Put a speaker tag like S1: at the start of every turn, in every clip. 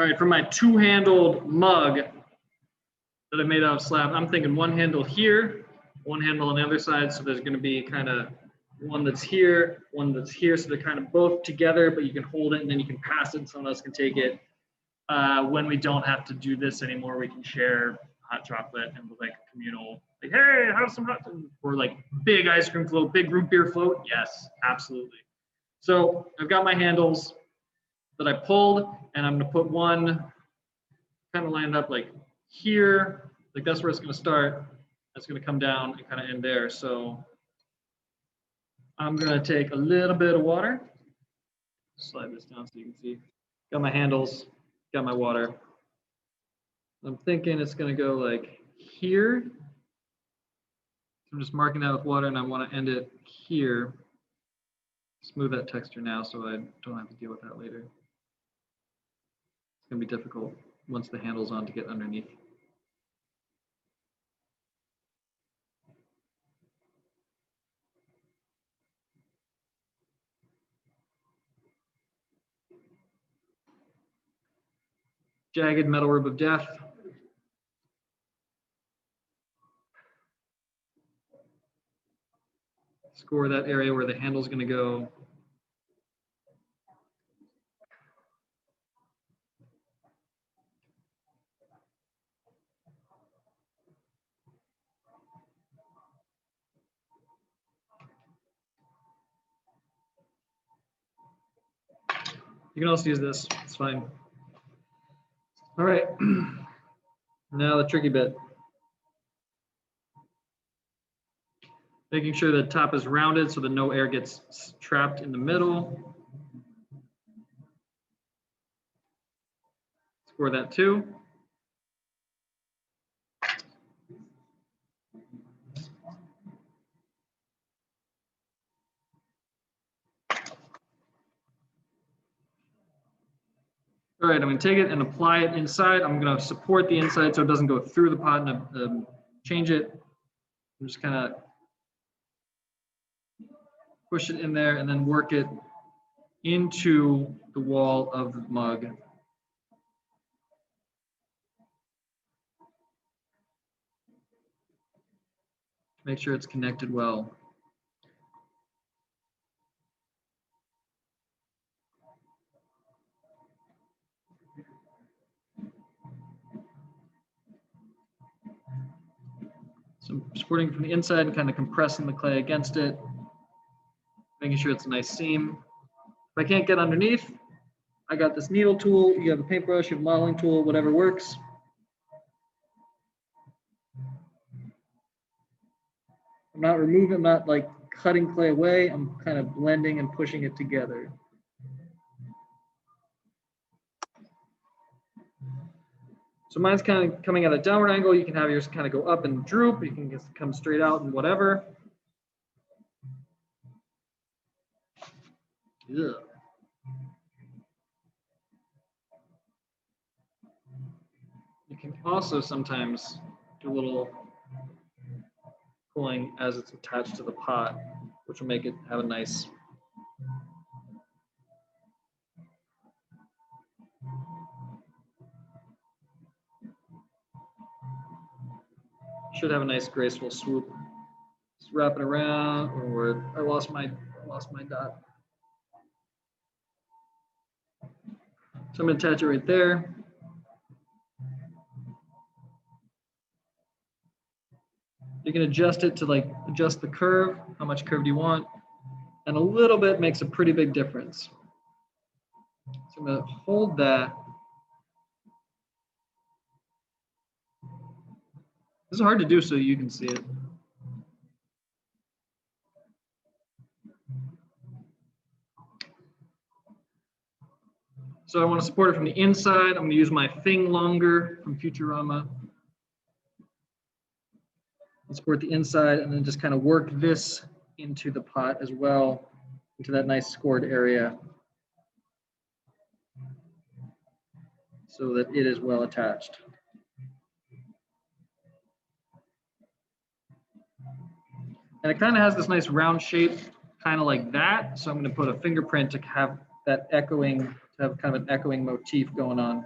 S1: All right, for my two-handled mug that I made out of slab, I'm thinking one handle here, one handle on the other side. So there's going to be kind of one that's here, one that's here. So they're kind of both together, but you can hold it and then you can pass it and someone else can take it. When we don't have to do this anymore, we can share hot chocolate and like communal, like, hey, have some hot, or like big ice cream float, big root beer float. Yes, absolutely. So I've got my handles that I pulled, and I'm going to put one kind of lined up like here, like that's where it's going to start. That's going to come down and kind of end there. So I'm going to take a little bit of water, slide this down so you can see. Got my handles, got my water. I'm thinking it's going to go like here. So I'm just marking that with water, and I want to end it here. Smooth that texture now so I don't have to deal with that later. It's going to be difficult once the handle's on to get underneath. Jagged metal rib of death. Score that area where the handle's going to go. You can also use this, it's fine. All right, now the tricky bit. Making sure the top is rounded so that no air gets trapped in the middle. Score that too. All right, I'm going to take it and apply it inside. I'm going to support the inside so it doesn't go through the pot and change it. I'm just kind of push it in there and then work it into the wall of the mug. Make sure it's connected well. So I'm supporting from the inside and kind of compressing the clay against it, making sure it's a nice seam. If I can't get underneath, I got this needle tool. You have a paintbrush, you have a modeling tool, whatever works. I'm not removing, I'm not like cutting clay away. I'm kind of blending and pushing it together. So mine's kind of coming at a downward angle. You can have yours kind of go up and droop. You can just come straight out and whatever. Ugh. You can also sometimes do a little pulling as it's attached to the pot, which will make it have a nice should have a nice graceful swoop. Just wrap it around, or I lost my dot. So I'm going to attach it right there. You can adjust it to like adjust the curve. How much curve do you want? And a little bit makes a pretty big difference. So I'm going to hold that. This is hard to do so you can see it. So I want to support it from the inside. I'm going to use my thing longer from Futurama. I'll support the inside and then just kind of work this into the pot as well, into that nice scored area, so that it is well attached. And it kind of has this nice round shape, kind of like that. So I'm going to put a fingerprint to have that echoing, to have kind of an echoing motif going on.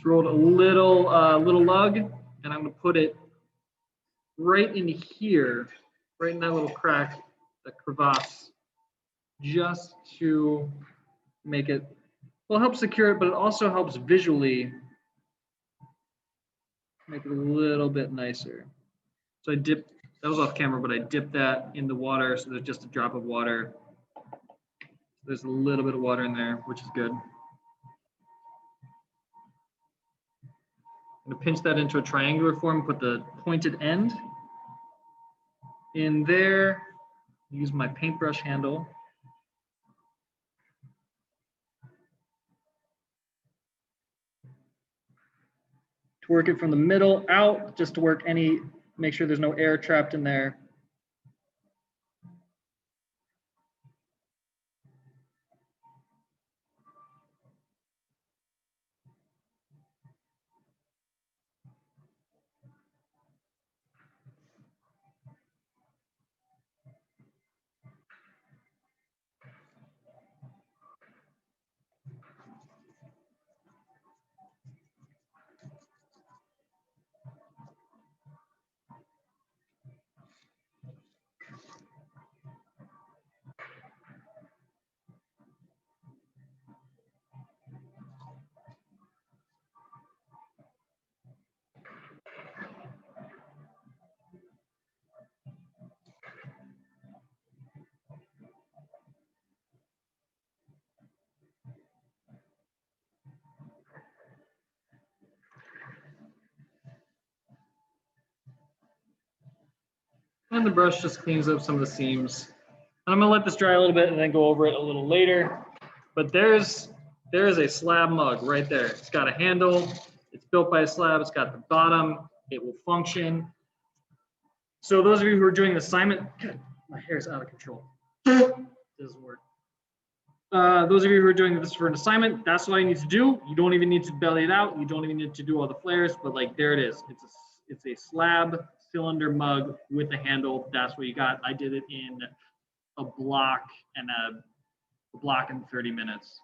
S1: Just rolled a little lug, and I'm going to put it right in here, right in that little crack, that crevasse, just to make it, well, help secure it, but it also helps visually make it a little bit nicer. So I dipped, that was off camera, but I dipped that in the water, so there's just a drop of water. There's a little bit of water in there, which is good. I'm going to pinch that into a triangular form, put the pointed end in there, use my paintbrush handle. To work it from the middle out, just to work any, make sure there's no air trapped in there. And the brush just cleans up some of the seams. And I'm gonna let this dry a little bit and then go over it a little later. But there is a slab mug right there. It's got a handle. It's built by a slab. It's got the bottom. It will function. So those of you who are doing the assignment, God, my hair is out of control. Doesn't work. Those of you who are doing this for an assignment, that's all you need to do. You don't even need to belly it out. You don't even need to do all the flares, but like there it is. It's a slab cylinder mug with a handle. That's what you got. I did it in a block and a block in 30 minutes,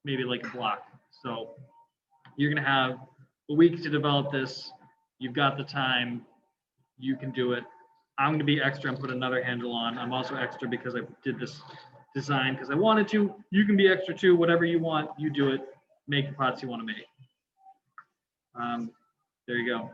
S1: maybe like a block. So you're gonna have a week to develop this. You've got the time. You can do it. I'm gonna be extra and put another handle on. I'm also extra because I did this design because I wanted to. You can be extra too. Whatever you want, you do it. Make the pots you want to make. There you go.